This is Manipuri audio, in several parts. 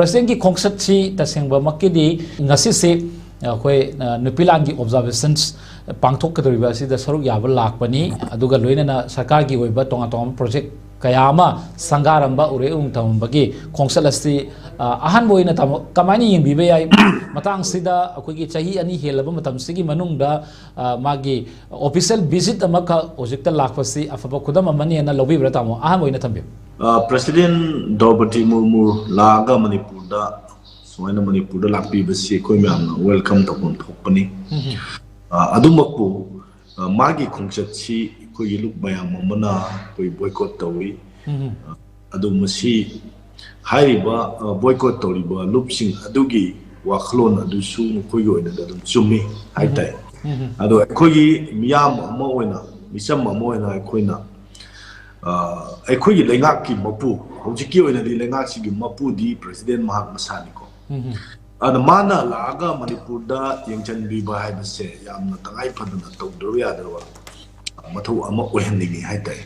President ki khongset chi tasengba makidi ngasi se khoi nupilan ki observations pangthok kadriba si da saruk yaba lakpani aduga loina na sarkar ki oiba tonga tonga project kayama sangaramba ure tambagi khongset asti ahan boina tam kamani yingbibe yai matang sida akogi chahi ani helaba matam sigi manungda magi official visit amaka ojekta lakpasi afaba khudam amani na lobi bratamo ahan boina tambi President Draupadi Murmu laga Manipurda soina Manipurda lakpi basi koi myam welcome to kon thokpani adumakpu magi khongchat chi koi luk bayam mamana koi boycott tawi adumasi hairiba boycott tawriba lupsing adugi wakhlon adusu koi oina da dum chumi haitai ado koi miyam ama oina misam ama oina koina ꯑꯩꯈꯣꯏꯒꯤ ꯂꯩꯉꯥꯛꯀꯤ ꯃꯄꯨ ꯍꯧꯖꯤꯛꯀꯤ ꯑꯣꯏꯅꯗꯤ ꯂꯩꯉꯥꯛꯁꯤꯒꯤ ꯃꯄꯨꯗꯤ ꯄ꯭ꯔꯦꯁꯤꯗꯦꯟ ꯃꯍꯥꯛ ꯃꯁꯥꯅꯤꯀꯣ ꯑꯗ ꯃꯥꯅ ꯂꯥꯛꯑꯒ ꯃꯅꯤꯄꯨꯔꯗ ꯌꯦꯡꯁꯤꯟꯕꯤꯕ ꯍꯥꯏꯕꯁꯦ ꯌꯥꯝꯅ ꯇꯉꯥꯏ ꯐꯗꯅ ꯇꯧꯗꯕ ꯌꯥꯗ꯭ꯔꯕ ꯃꯊꯧ ꯑꯃ ꯑꯣꯏꯍꯟꯅꯤꯡꯉꯤ ꯍꯥꯏꯇꯥꯔꯦ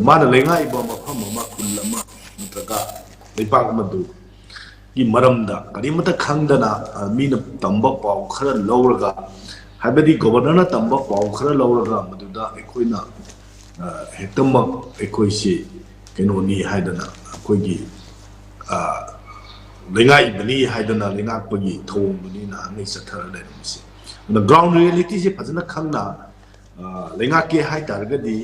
ꯃꯥꯅ ꯂꯩꯉꯥꯛꯏꯕ ꯃꯐꯝ ꯑꯃ ꯈꯨꯜ ꯑꯃ ꯅꯠꯇ꯭ꯔꯒ ꯂꯩꯄꯥꯛ ꯑꯃꯗꯨꯒꯤ ꯃꯔꯝꯗ ꯀꯔꯤꯃꯠꯇ ꯈꯪꯗꯅ ꯃꯤꯅ ꯇꯝꯕ ꯄꯥꯎ ꯈꯔ ꯂꯧꯔꯒ ꯍꯥꯏꯕꯗꯤ ꯒꯣꯕꯔꯅꯔꯅ ꯇꯝꯕ ꯄꯥꯎ ꯈꯔ ꯂꯧꯔꯒ ꯃꯗꯨꯗ ꯑꯩꯈꯣꯏꯅ ꯍꯦꯛꯇꯃꯛ ꯑꯩꯈꯣꯏꯁꯤ ꯀꯩꯅꯣꯅꯤ ꯍꯥꯏꯗꯅ ꯑꯩꯈꯣꯏꯒꯤ ꯂꯩꯉꯥꯛꯏꯕꯅꯤ ꯍꯥꯏꯗꯅ ꯂꯩꯉꯥꯛꯄꯒꯤ ꯊꯧꯑꯣꯡꯗꯨꯅꯤ ꯅꯍꯥꯟꯉꯩ ꯆꯠꯊꯔ ꯂꯩꯔꯝꯃꯤꯁꯦ ꯑꯗꯨꯅ ꯒ꯭ꯔꯥꯎꯟ ꯔꯤꯌꯦꯂꯤꯇꯤꯁꯦ ꯐꯖꯅ ꯈꯪꯅ ꯂꯩꯉꯥꯛꯀꯦ ꯍꯥꯏꯇꯥꯔꯒꯗꯤ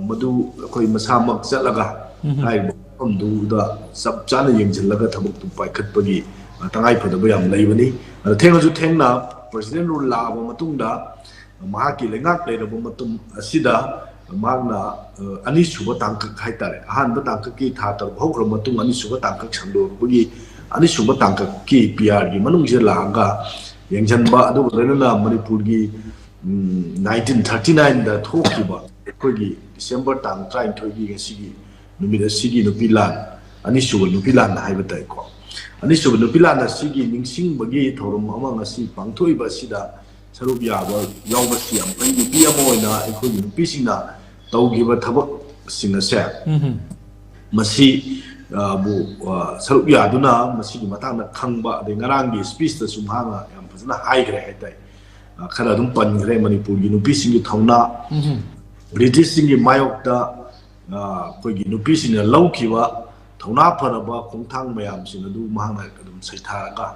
ꯃꯗꯨ ꯑꯩꯈꯣꯏ ꯃꯁꯥꯃꯛ ꯆꯠꯂꯒ ꯍꯥꯏꯔꯤꯕ ꯃꯐꯝꯗꯨꯗ ꯆꯞ ꯆꯥꯅ ꯌꯦꯡꯁꯤꯜꯂꯒ ꯊꯕꯛꯇꯨ ꯄꯥꯏꯈꯠꯄꯒꯤ ꯇꯉꯥꯏꯐꯗꯕ ꯌꯥꯝ ꯂꯩꯕꯅꯤ ꯑꯗ ꯊꯦꯡꯅꯁꯨ ꯊꯦꯡꯅ ꯄ꯭ꯔꯦꯁꯤꯗꯦꯟ ꯔꯨꯜ ꯂꯥꯛꯑꯕ ꯃꯇꯨꯡꯗ ꯃꯍꯥꯛꯀꯤ ꯂꯩꯉꯥꯛ ꯂꯩꯔꯕ ꯃꯇꯝ ꯑꯁꯤꯗ ꯃꯍꯥꯛꯅ ꯑꯅꯤꯁꯨꯕ ꯇꯥꯡꯀꯛ ꯍꯥꯏꯇꯥꯔꯦ ꯑꯍꯥꯟꯕ ꯇꯥꯡꯀꯛꯀꯤ ꯊꯥ 6 ꯍꯧꯈ꯭ꯔꯕ ꯃꯇꯨꯡ ꯑꯅꯤꯁꯨꯕ ꯇꯥꯡꯀꯛ ꯁꯟꯗꯣꯛꯄꯒꯤ ꯑꯅꯤꯁꯨꯕ ꯇꯥꯡꯀꯛꯀꯤ ꯄꯤꯑꯥꯔꯒꯤ ꯃꯅꯨꯡꯁꯤꯗ ꯂꯥꯛꯑꯒ ꯌꯦꯡꯁꯤꯟꯕ ꯑꯗꯨꯒ ꯂꯣꯏꯅꯅ ꯃꯅꯤꯄꯨꯔꯒꯤ 1939ꯗ ꯊꯣꯛꯈꯤꯕ ꯑꯩꯈꯣꯏꯒꯤ ꯗꯤꯁꯦꯝꯕꯔ ꯇꯥꯡ 23ꯒꯤ ꯉꯁꯤꯒꯤ ꯅꯨꯃꯤꯠ ꯑꯁꯤꯒꯤ ꯅꯨꯄꯤ ꯂꯥꯟ ꯑꯅꯤꯁꯨꯕ ꯅꯨꯄꯤ ꯂꯥꯟ ꯍꯥꯏꯕ ꯇꯥꯏꯀꯣ ꯑꯅꯤꯁꯨꯕ ꯅꯨꯄꯤ ꯂꯥꯟ ꯑꯁꯤꯒꯤ ꯅꯤꯡꯁꯤꯡꯕꯒꯤ ꯊꯧꯔꯝ ꯑꯃ ꯉꯁꯤ ꯄꯥꯡꯊꯣꯛꯏꯕ ꯑꯁꯤꯗ ꯁꯔꯨꯛ ꯌꯥꯎꯕꯁꯤ ꯌꯥꯝ ꯐꯩ ꯅꯨꯄꯤ ꯑꯃ ꯑꯣꯏꯅ ꯑꯩꯈꯣꯏꯒꯤ ꯅꯨꯄꯤꯁꯤꯡꯅ ꯇꯧꯈꯤꯕ ꯊꯕꯛꯁꯤꯡ ꯑꯁꯦ ꯃꯁꯤ ꯁꯔꯨꯛ ꯌꯥꯗꯨꯅ ꯃꯁꯤꯒꯤ ꯃꯇꯥꯡꯗ ꯈꯪꯕ ꯑꯗꯩ ꯉꯔꯥꯡꯒꯤ ꯁ꯭ꯄꯤꯆꯇꯁꯨ ꯃꯍꯥꯛꯅ ꯌꯥꯝ ꯐꯖꯅ ꯍꯥꯏꯈ꯭ꯔꯦ ꯍꯥꯏꯇꯥꯔꯦ ꯈꯔ ꯑꯗꯨꯝ ꯄꯟꯈ꯭ꯔꯦ ꯃꯅꯤꯄꯨꯔꯒꯤ ꯅꯨꯄꯤꯁꯤꯡꯒꯤ ꯊꯧꯅꯥ ꯕ꯭ꯔꯤꯇꯤꯁꯁꯤꯡꯒꯤ ꯃꯥꯌꯣꯛꯇ ꯑꯩꯈꯣꯏꯒꯤ ꯅꯨꯄꯤꯁꯤꯡꯅ ꯂꯧꯈꯤꯕ ꯊꯧꯅꯥ ꯐꯔꯕ ꯈꯣꯡꯊꯥꯡ ꯃꯌꯥꯝꯁꯤꯡ ꯑꯗꯨ ꯃꯍꯥꯛꯅ ꯑꯗꯨꯝ ꯁꯩꯊꯥꯔꯒ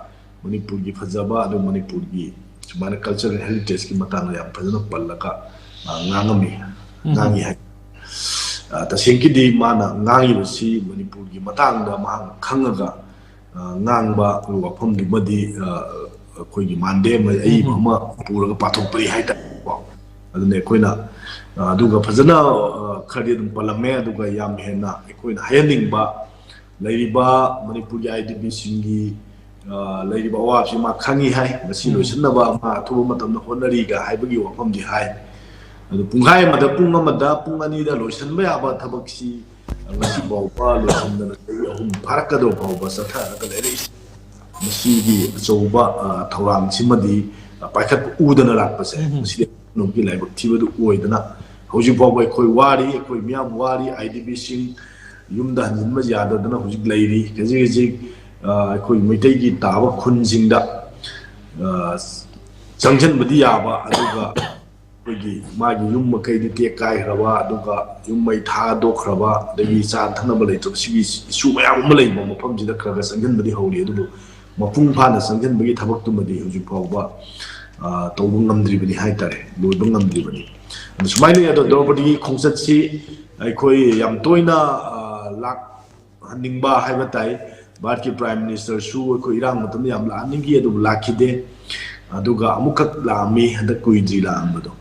ꯃꯅꯤꯄꯨꯔꯒꯤ ꯐꯖꯕ ꯑꯗꯨ ꯃꯅꯤꯄꯨꯔꯒꯤ ꯁꯨꯃꯥꯏꯅ ꯀꯜꯆꯔꯦꯜ ꯍꯦꯔꯤꯇꯦꯖꯀꯤ ꯃꯇꯥꯡꯗ ꯌꯥꯝ ꯐꯖꯅ ꯄꯜꯂꯒ ꯉꯥꯡꯉꯝꯃꯤ ꯉꯥꯡꯉꯤ ꯍꯥꯏ ꯇꯁꯦꯡꯀꯤꯗꯤ ꯃꯥꯅ ꯉꯥꯡꯉꯤꯕꯁꯤ ꯃꯅꯤꯄꯨꯔꯒꯤ ꯃꯇꯥꯡꯗ ꯃꯍꯥꯛꯅ ꯈꯪꯉꯒ ꯉꯥꯡꯕ ꯋꯥꯐꯝꯗꯨꯃꯗꯤ ꯑꯩꯈꯣꯏꯒꯤ ꯃꯥꯟꯗꯦ ꯑꯏꯕ ꯑꯃ ꯄꯨꯔꯒ ꯄꯥꯊꯣꯛꯄꯅꯤ ꯍꯥꯏꯇꯥꯔꯦꯀꯣ ꯑꯗꯨꯅ ꯑꯩꯈꯣꯏꯅ ꯑꯗꯨꯒ ꯐꯖꯅ ꯈꯔꯗꯤ ꯑꯗꯨꯝ ꯄꯜꯂꯝꯃꯦ ꯑꯗꯨꯒ ꯌꯥꯝ ꯍꯦꯟꯅ ꯑꯩꯈꯣꯏꯅ ꯍꯥꯏꯍꯟꯅꯤꯡꯕ ꯂꯩꯔꯤꯕ ꯃꯅꯤꯄꯨꯔꯒꯤ IDPꯁꯤꯡꯒꯤ ꯂꯩꯔꯤꯕ ꯑꯋꯥꯕꯁꯤ ꯃꯥ ꯈꯪꯉꯤ ꯍꯥꯏ ꯃꯁꯤ ꯂꯣꯏꯁꯤꯟꯅꯕ ꯃꯥ ꯑꯊꯨꯕ ꯃꯇꯝꯗ ꯍꯣꯠꯅꯔꯤꯒ ꯍꯥꯏꯕꯒꯤ ꯋꯥꯐꯝꯗꯤ ꯍꯥꯏ ꯑꯗꯨ ꯄꯨꯡꯈꯥꯏ ꯑꯃꯗ ꯄꯨꯡ ꯑꯃꯗ ꯄꯨꯡ ꯑꯅꯤꯗ ꯂꯣꯏꯁꯤꯟꯕ ꯌꯥꯕ ꯊꯕꯛꯁꯤ ꯉꯁꯤ ꯐꯥꯎꯕ ꯂꯣꯏꯁꯤꯟꯗꯅ ꯆꯍꯤ 3 ꯐꯥꯔꯛꯀꯗꯧꯕ ꯐꯥꯎꯕ ꯆꯠꯊꯔꯒ ꯂꯩꯔꯛꯏ ꯃꯁꯤꯒꯤ ꯑꯆꯧꯕ ꯊꯧꯔꯥꯡꯁꯤꯃꯗꯤ ꯄꯥꯏꯈꯠꯄ ꯎꯗꯅ ꯂꯥꯛꯄꯁꯦ ꯃꯁꯤꯗꯤ ꯅꯨꯡꯒꯤ ꯂꯥꯏꯕꯛ ꯊꯤꯕꯗꯨ ꯑꯣꯏꯗꯅ ꯍꯧꯖꯤꯛ ꯐꯥꯎꯕ ꯑꯩꯈꯣꯏ ꯋꯥꯔꯤ ꯑꯩꯈꯣꯏ ꯃꯤꯌꯥꯝ ꯋꯥꯔꯤ IDPꯁꯤꯡ ꯌꯨꯝꯗ ꯍꯟꯖꯤꯟꯕ ꯌꯥꯗꯗꯅ ꯍꯧꯖꯤꯛ ꯂꯩꯔꯤ ꯈꯖꯤꯛ ꯈꯖꯤꯛ ꯑꯩꯈꯣꯏ ꯃꯩꯇꯩꯒꯤ ꯇꯥꯕ ꯈꯨꯟꯁꯤꯡꯗ ꯆꯪꯁꯤꯟꯕꯗꯤ ꯌꯥꯕ ꯑꯗꯨꯒ ꯑꯩꯈꯣꯏꯒꯤ ꯃꯥꯒꯤ ꯌꯨꯝ ꯃꯈꯩꯗꯤ ꯇꯦꯛ ꯀꯥꯏꯈ꯭ꯔꯕ ꯑꯗꯨꯒ ꯌꯨꯝ ꯃꯩ ꯊꯥꯗꯣꯛꯈ꯭ꯔꯕ ꯑꯗꯒꯤ ꯆꯥꯅ ꯊꯛꯅꯕ ꯂꯩꯇꯕ ꯁꯤꯒꯤ ꯏꯁꯨ ꯃꯌꯥꯝ ꯑꯃ ꯂꯩꯕ ꯃꯐꯝꯁꯤꯗ ꯈꯔ ꯈꯔ ꯆꯪꯁꯤꯟꯕꯗꯤ ꯍꯧꯔꯤ ꯑꯗꯨꯕꯨ ꯃꯄꯨꯡ ꯐꯥꯅ ꯆꯪꯁꯤꯟꯕꯒꯤ ꯊꯕꯛꯇꯨꯃꯗꯤ ꯍꯧꯖꯤꯛ ꯐꯥꯎꯕ ꯇꯧꯕ ꯉꯝꯗ꯭ꯔꯤꯕꯅꯤ ꯍꯥꯏꯇꯥꯔꯦ ꯂꯣꯏꯕ ꯉꯝꯗ꯭ꯔꯤꯕꯅꯤ ꯑꯗꯨ ꯁꯨꯃꯥꯏꯅ ꯑꯗꯣ ꯗ꯭ꯔꯧꯄꯗꯤꯒꯤ ꯈꯣꯡꯆꯠꯁꯤ ꯑꯩꯈꯣꯏ ꯌꯥꯝ ꯇꯣꯏꯅ ꯂꯥꯛꯍꯟꯅꯤꯡꯕ ꯍꯥꯏꯕ ꯇꯥꯏ ꯚꯥꯔꯠꯀꯤ ꯄ꯭ꯔꯥꯏꯝ ꯃꯤꯅꯤꯁꯇꯔꯁꯨ ꯑꯩꯈꯣꯏ ꯏꯔꯥꯡ ꯃꯇꯝꯗ ꯌꯥꯝ ꯂꯥꯛꯍꯟꯅꯤꯡꯈꯤ ꯑꯗꯨꯕꯨ ꯂꯥꯛꯈꯤꯗꯦ ꯑꯗꯨꯒ ꯑꯃꯨꯛꯈꯛ ꯂꯥꯛꯑꯝꯃꯤ ꯍꯟꯗꯛ ꯀꯨꯏꯗ꯭ꯔꯤ ꯂꯥꯛꯑꯝꯕꯗꯣ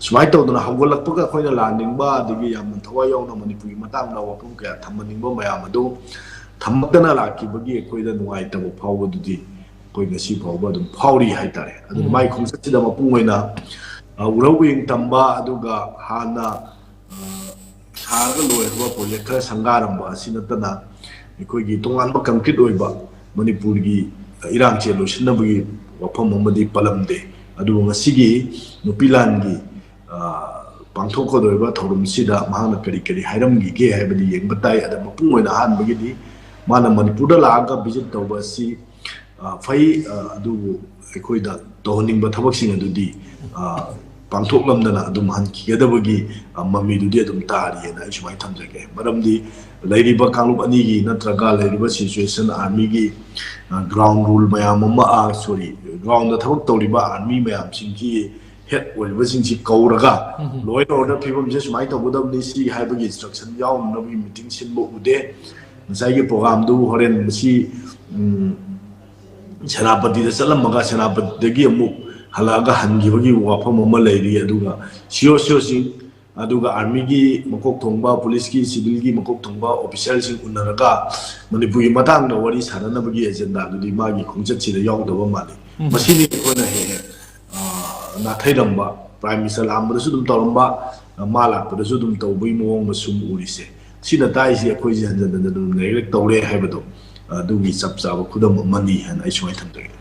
ꯁꯨꯃꯥꯏꯅ ꯇꯧꯗꯅ ꯍꯧꯒꯠꯂꯛꯄꯒ ꯑꯩꯈꯣꯏꯅ ꯂꯥꯛꯍꯟꯅꯤꯡꯕ ꯑꯗꯒꯤ ꯌꯥꯝꯅ ꯊꯋꯥꯏ ꯌꯥꯎꯅ ꯃꯅꯤꯄꯨꯔꯒꯤ ꯃꯇꯥꯡꯗ ꯋꯥꯐꯝ ꯀꯌꯥ ꯊꯝꯍꯟꯅꯤꯡꯕ ꯃꯌꯥꯝ ꯑꯗꯨ ꯊꯝꯃꯛꯇꯅ ꯂꯥꯛꯈꯤꯕꯒꯤ ꯑꯩꯈꯣꯏꯗ ꯅꯨꯡꯉꯥꯏꯇꯕ ꯐꯥꯎꯕꯗꯨꯗꯤ ꯑꯩꯈꯣꯏ ꯉꯁꯤ ꯐꯥꯎꯕ ꯑꯗꯨꯝ ꯐꯥꯎꯔꯤ ꯍꯥꯏꯇꯥꯔꯦ ꯑꯗꯨꯅ ꯃꯥꯒꯤ ꯈꯣꯡꯆꯠꯁꯤꯗ ꯃꯄꯨꯡ ꯑꯣꯏꯅ ꯎꯔꯧ ꯎꯌꯦꯡ ꯇꯝꯕ ꯑꯗꯨꯒ ꯍꯥꯟꯅ ꯁꯥꯔꯒ ꯂꯣꯏꯔꯕ ꯄ꯭ꯔꯣꯖꯦꯛ ꯈꯔ ꯁꯪꯒꯥꯔꯝꯕ ꯑꯁꯤ ꯅꯠꯇꯅ ꯑꯩꯈꯣꯏꯒꯤ ꯇꯣꯉꯥꯟꯕ ꯀꯟꯀ꯭ꯔꯤꯠ ꯑꯣꯏꯕ ꯃꯅꯤꯄꯨꯔꯒꯤ ꯏꯔꯥꯡꯁꯦ ꯂꯣꯏꯁꯤꯟꯅꯕꯒꯤ ꯋꯥꯐꯝ ꯑꯃꯗꯤ ꯄꯜꯂꯝꯗꯦ ꯑꯗꯨꯕꯨ ꯉꯁꯤꯒꯤ ꯅꯨꯄꯤ ꯂꯥꯟꯒꯤ ꯄꯥꯡꯊꯣꯛꯀꯗꯧꯔꯤꯕ ꯊꯧꯔꯝꯁꯤꯗ ꯃꯍꯥꯛꯅ ꯀꯔꯤ ꯀꯔꯤ ꯍꯥꯏꯔꯝꯈꯤꯒꯦ ꯍꯥꯏꯕꯗꯤ ꯌꯦꯡꯕ ꯇꯥꯏ ꯑꯗ ꯃꯄꯨꯡ ꯑꯣꯏꯅ ꯑꯍꯥꯟꯕꯒꯤꯗꯤ ꯃꯥꯅ ꯃꯅꯤꯄꯨꯔꯗ ꯂꯥꯛꯑꯒ ꯚꯤꯖꯤꯠ ꯇꯧꯕ ꯑꯁꯤ ꯐꯩ ꯑꯗꯨꯕꯨ ꯑꯩꯈꯣꯏꯗ ꯇꯧꯍꯟꯅꯤꯡꯕ ꯊꯕꯛꯁꯤꯡ ꯑꯗꯨꯗꯤ ꯄꯥꯡꯊꯣꯛꯂꯝꯗꯅ ꯑꯗꯨꯝ ꯍꯟꯈꯤꯒꯗꯕꯒꯤ ꯃꯃꯤꯗꯨꯗꯤ ꯑꯗꯨꯝ ꯇꯥꯔꯤꯑꯅ ꯑꯩ ꯁꯨꯃꯥꯏꯅ ꯊꯝꯖꯒꯦ ꯃꯔꯝꯗꯤ ꯂꯩꯔꯤꯕ ꯀꯥꯡꯂꯨꯞ ꯑꯅꯤꯒꯤ ꯅꯠꯇ꯭ꯔꯒ ꯂꯩꯔꯤꯕ ꯁꯤꯆꯨꯋꯦꯁꯟ ꯑꯥꯔꯃꯤꯒꯤ ꯒ꯭ꯔꯥꯎꯟ ꯔꯨꯜ ꯃꯌꯥꯝ ꯑꯃ ꯒ꯭ꯔꯥꯎꯟꯗ ꯊꯕꯛ ꯇꯧꯔꯤꯕ ꯑꯥꯔꯃꯤ ꯃꯌꯥꯝꯁꯤꯡꯒꯤ ꯍꯦꯗ ꯑꯣꯏꯔꯤꯕꯁꯤꯡꯁꯤ ꯀꯧꯔꯒ ꯂꯣ ꯑꯦꯟ ꯑꯣꯔꯗꯔ ꯐꯤꯕꯝꯁꯦ ꯁꯨꯃꯥꯏꯅ ꯇꯧꯒꯗꯕꯅꯤ ꯁꯤ ꯍꯥꯏꯕꯒꯤ ꯏꯟꯁꯇ꯭ꯔꯛꯁꯟ ꯌꯥꯎꯅꯕꯒꯤ ꯃꯤꯇꯤꯡ ꯁꯤꯟꯕ ꯎꯗꯦ ꯉꯁꯥꯏꯒꯤ ꯄ꯭ꯔꯣꯒ꯭ꯔꯥꯝꯗꯨ ꯍꯣꯔꯦꯟ ꯃꯁꯤ ꯁꯦꯅꯥꯄꯇꯤꯗ ꯆꯠꯂꯝꯃꯒ ꯁꯦꯅꯥꯄꯇꯤꯗꯒꯤ ꯑꯃꯨꯛ ꯍꯜꯂꯛꯑꯒ ꯍꯟꯈꯤꯕꯒꯤ ꯋꯥꯐꯝ ꯑꯃ ꯂꯩꯔꯤ ꯑꯗꯨꯒ ꯁꯤꯑꯣꯁꯤꯡ ꯑꯗꯨꯒ ꯑꯥꯔꯃꯤꯒꯤ ꯃꯀꯣꯛ ꯊꯣꯡꯕ ꯄꯨꯂꯤꯁꯀꯤ ꯁꯤꯚꯤꯜꯒꯤ ꯃꯀꯣꯛ ꯊꯣꯡꯕ ꯑꯣꯐꯤꯁꯥꯔꯁꯤꯡ ꯎꯅꯔꯒ ꯃꯅꯤꯄꯨꯔꯒꯤ ꯃꯇꯥꯡꯗ ꯋꯥꯔꯤ ꯁꯥꯟꯅꯅꯕꯒꯤ ꯑꯦꯖꯦꯟꯗꯥꯗꯨꯗꯤ ꯃꯥꯒꯤ ꯈꯣꯡꯆꯠꯁꯤꯗ ꯌꯥꯎꯗꯕ ꯃꯥꯜꯂꯤ ꯃꯁꯤꯅꯤ ꯑꯩꯈꯣꯏꯅ ꯍꯦꯛ ꯍꯦꯛ ꯅꯥꯊꯩꯔꯝꯕ ꯄ꯭ꯔꯥꯏꯝ ꯃꯤꯅꯤꯁꯇꯔ ꯂꯥꯛꯑꯝꯕꯗꯁꯨ ꯑꯗꯨꯝ ꯇꯧꯔꯝꯕ ꯃꯥ ꯂꯥꯛꯄꯗꯁꯨ ꯑꯗꯨꯝ ꯇꯧꯕꯒꯤ ꯃꯑꯣꯡ ꯁꯨꯝ ꯎꯔꯤꯁꯦ ꯁꯤꯅ ꯇꯥꯛꯏꯁꯦ ꯑꯩꯈꯣꯏꯁꯦ ꯍꯟꯖꯤꯟ ꯍꯟꯖꯤꯟ ꯑꯗꯨꯝ ꯅꯦꯒ꯭ꯂꯦꯛ ꯇꯧꯔꯦ ꯍꯥꯏꯕꯗꯣ ꯑꯗꯨꯒꯤ ꯆꯞ ꯆꯥꯕ ꯈꯨꯗꯝ ꯑꯃꯅꯤ ꯍꯥꯏꯅ ꯑꯩ ꯁꯨꯃꯥꯏꯅ ꯊꯝꯖꯒꯦ